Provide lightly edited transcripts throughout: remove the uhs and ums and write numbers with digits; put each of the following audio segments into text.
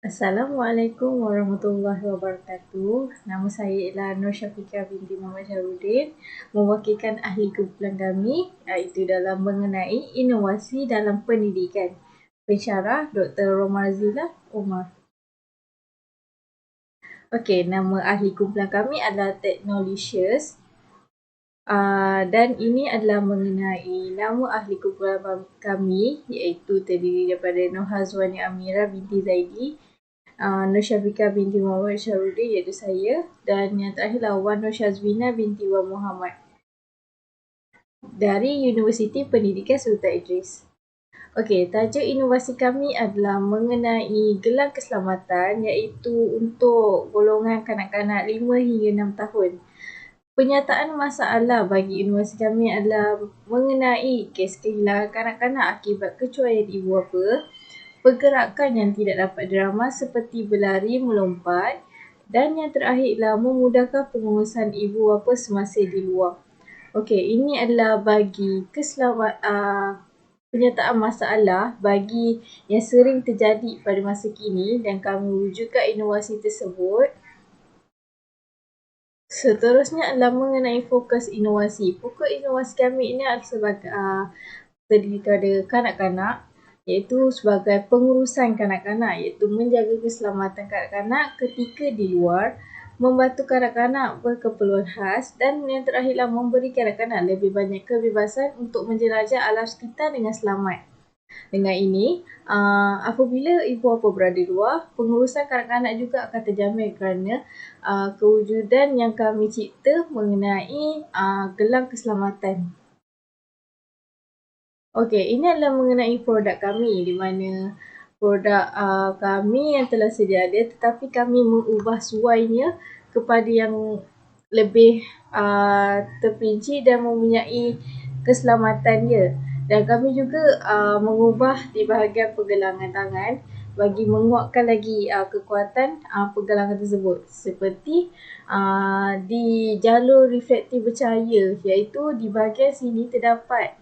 Assalamualaikum warahmatullahi wabarakatuh. Nama saya ialah Nur Syafiqah binti Muhammad Syarudin, mewakilkan ahli kumpulan kami iaitu dalam mengenai inovasi dalam pendidikan. Pensyarah Dr. Romazila Umar. Okey, nama ahli kumpulan kami adalah Technolicious. Dan ini adalah mengenai nama ahli kumpulan kami iaitu terdiri daripada Nur Hazwani Amira binti Zaidi, Nur Syafiqah binti Muhammad Syarudin iaitu saya, dan yang terakhirlah Wan Nur Syazwina binti Wan Muhammad dari Universiti Pendidikan Sultan Idris. Okey, tajuk inovasi kami adalah mengenai gelang keselamatan iaitu untuk golongan kanak-kanak 5 hingga 6 tahun. Penyataan masalah bagi inovasi kami adalah mengenai kes kehilangan kanak-kanak akibat kecuaian ibu bapa, pergerakan yang tidak dapat diramal seperti berlari, melompat, dan yang terakhir ialah memudahkan pengurusan ibu bapa semasa di luar. Okey, ini adalah bagi penyataan masalah bagi yang sering terjadi pada masa kini dan kami wujudkan inovasi tersebut. Seterusnya adalah mengenai fokus inovasi. Fokus inovasi kami ini adalah sebagai terdiri daripada kanak-kanak, iaitu sebagai pengurusan kanak-kanak, iaitu menjaga keselamatan kanak-kanak ketika di luar, membantu kanak-kanak berkeperluan khas, dan yang terakhirlah memberi kanak-kanak lebih banyak kebebasan untuk menjelajah alam sekitar dengan selamat. Dengan ini, apabila ibu bapa berada di luar, pengurusan kanak-kanak juga akan terjamin kerana kewujudan yang kami cipta mengenai gelang keselamatan. Okey, ini adalah mengenai produk kami di mana produk kami yang telah sedia ada tetapi kami mengubah suainya kepada yang lebih terperinci dan mempunyai keselamatan dia. Dan kami juga mengubah di bahagian pergelangan tangan bagi menguatkan lagi kekuatan pergelangan tersebut. Seperti di jalur reflektif bercahaya, iaitu di bahagian sini terdapat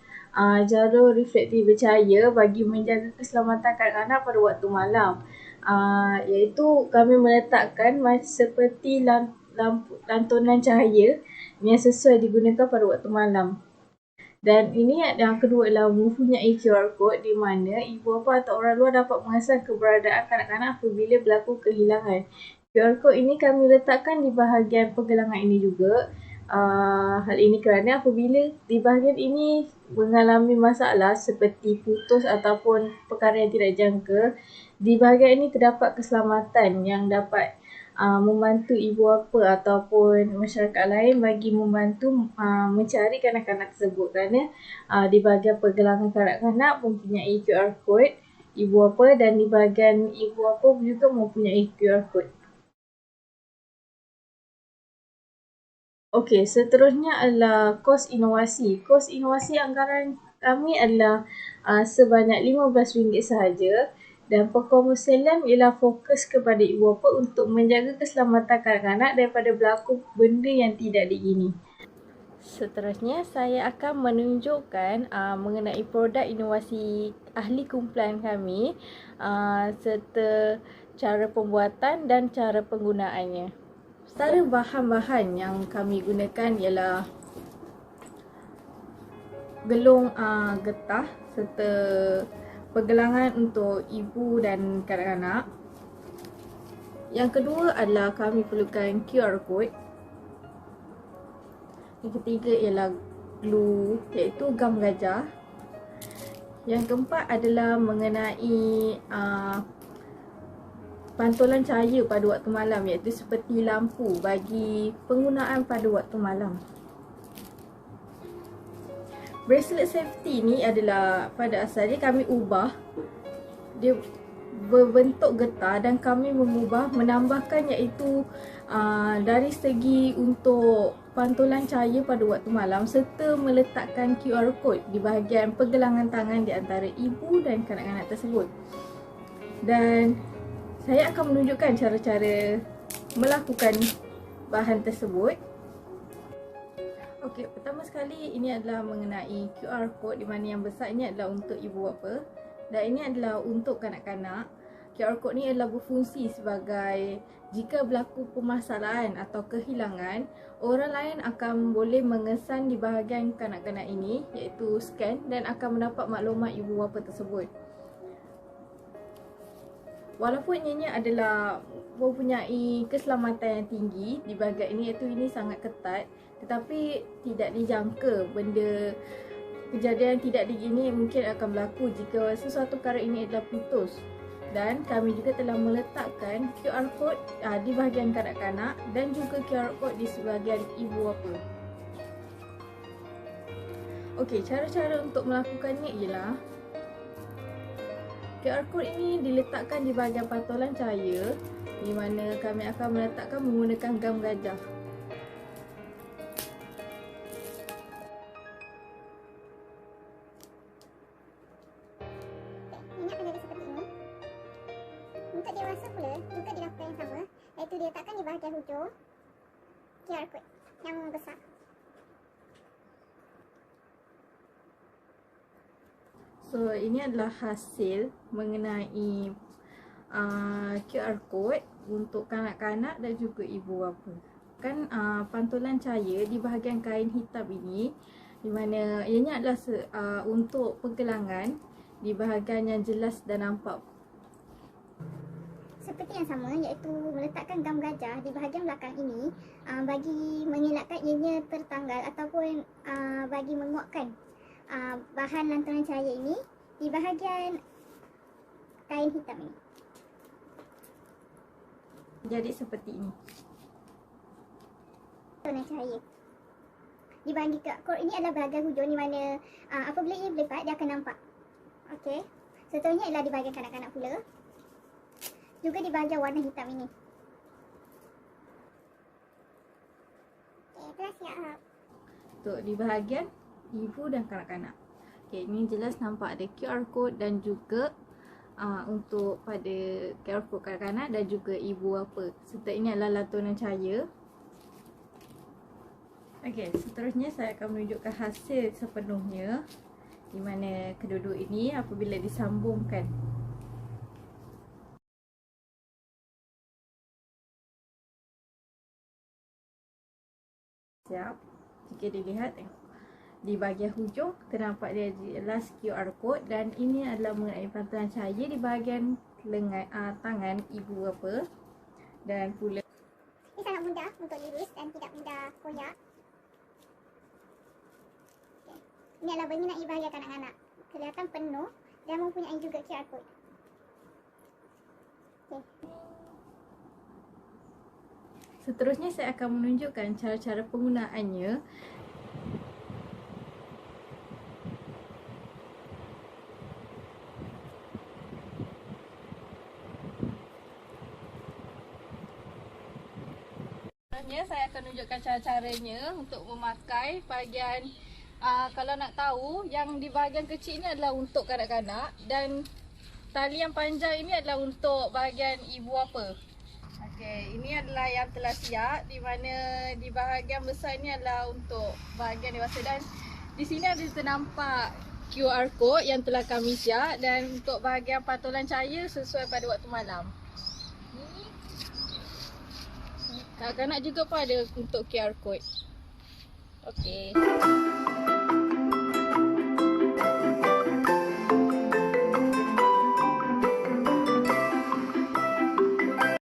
jalur reflektif bercahaya bagi menjaga keselamatan kanak-kanak pada waktu malam. Iaitu kami meletakkan seperti lantunan cahaya yang sesuai digunakan pada waktu malam. Dan ini yang kedua adalah mempunyai QR code di mana ibu bapa atau orang luar dapat mengasah keberadaan kanak-kanak apabila berlaku kehilangan. QR code ini kami letakkan di bahagian pergelangan ini juga. Hal ini kerana apabila di bahagian ini mengalami masalah seperti putus ataupun perkara yang tidak jangka, di bahagian ini terdapat keselamatan yang dapat membantu ibu bapa ataupun masyarakat lain bagi membantu mencari kanak-kanak tersebut kerana di bahagian pergelangan kanak-kanak mempunyai QR code ibu bapa dan di bahagian ibu bapa juga mempunyai QR code. Okey, seterusnya adalah kos inovasi. Kos inovasi anggaran kami adalah sebanyak RM15 sahaja dan perkomersialan ialah fokus kepada ibu bapa untuk menjaga keselamatan kanak-kanak daripada berlaku benda yang tidak diingini. Seterusnya, saya akan menunjukkan mengenai produk inovasi ahli kumpulan kami serta cara pembuatan dan cara penggunaannya. Antara bahan-bahan yang kami gunakan ialah gelung getah serta pergelangan untuk ibu dan kanak-kanak. Yang kedua adalah kami perlukan QR code. Yang ketiga ialah glue iaitu gam gajah. Yang keempat adalah mengenai pantulan cahaya pada waktu malam iaitu seperti lampu bagi penggunaan pada waktu malam. Bracelet safety ni adalah pada asalnya kami ubah dia berbentuk getah dan kami menambahkan iaitu dari segi untuk pantulan cahaya pada waktu malam serta meletakkan QR code di bahagian pergelangan tangan di antara ibu dan kanak-kanak tersebut. Dan saya akan menunjukkan cara-cara melakukan bahan tersebut. Okey, pertama sekali ini adalah mengenai QR code di mana yang besar ini adalah untuk ibu bapa dan ini adalah untuk kanak-kanak. QR code ni adalah berfungsi sebagai jika berlaku permasalahan atau kehilangan, orang lain akan boleh mengesan di bahagian kanak-kanak ini, iaitu scan, dan akan mendapat maklumat ibu bapa tersebut. Walaupun ianya adalah mempunyai keselamatan yang tinggi di bahagian ini, iaitu ini sangat ketat, tetapi tidak dijangka benda kejadian tidak digini mungkin akan berlaku jika sesuatu perkara ini adalah putus. Dan kami juga telah meletakkan QR code di bahagian kanak-kanak dan juga QR code di sebahagian ibu bapa. Okey, cara-cara untuk melakukannya ialah QR code ini diletakkan di bahagian pantulan cahaya, di mana kami akan meletakkan menggunakan gam gajah. Ini akan jadi seperti ini. Untuk dewasa pula juga dilakukan yang sama, iaitu diletakkan di bahagian hujung QR code yang besar. So ini adalah hasil mengenai QR code untuk kanak-kanak dan juga ibu bapa. Kan pantulan cahaya di bahagian kain hitam ini, di mana ianya adalah untuk penggelangan di bahagian yang jelas dan nampak. Seperti yang sama, iaitu meletakkan gam gajah di bahagian belakang ini bagi mengelakkan ianya tertanggal ataupun bagi menguatkan bahan lantunan cahaya ini di bahagian kain hitam ini. Jadi seperti ini. Lantunan cahaya di bahagian QR code ini adalah bahagian hujung, di mana apabila ia berlipat dia akan nampak. Okey. Seterusnya adalah di bahagian kanak-kanak pula. Juga di bahagian warna hitam ini. Okey, telah siap. Untuk di bahagian ibu dan kanak-kanak. Okay, ini jelas nampak ada QR code dan juga untuk pada QR code kanak-kanak dan juga ibu bapa. Serta ini adalah lantunan cahaya. Okey, seterusnya saya akan menunjukkan hasil sepenuhnya, di mana kedua-dua ini apabila disambungkan. Siap. Jika dilihat, di bahagian hujung terdapat dia jelas QR code, dan ini adalah mengenai pantulan cahaya di bahagian lengan tangan ibu bapa, dan pula Ini sangat mudah untuk lurus dan tidak mudah koyak. Okay. Ini adalah mengenai bahagian kanak-kanak. Kelihatan penuh dan mempunyai juga QR code. Okay. seterusnya saya akan menunjukkan cara-cara penggunaannya. Saya akan tunjukkan cara-caranya untuk memakai bahagian kalau nak tahu, yang di bahagian kecil ini adalah untuk kanak-kanak dan tali yang panjang ini adalah untuk bahagian ibu bapa. Okey, ini adalah yang telah siap, di mana di bahagian besar ini adalah untuk bahagian dewasa, dan di sini ada ternampak QR code yang telah kami siap, dan untuk bahagian pantulan cahaya sesuai pada waktu malam. Kanak-kanak juga pun ada untuk QR code. Okey.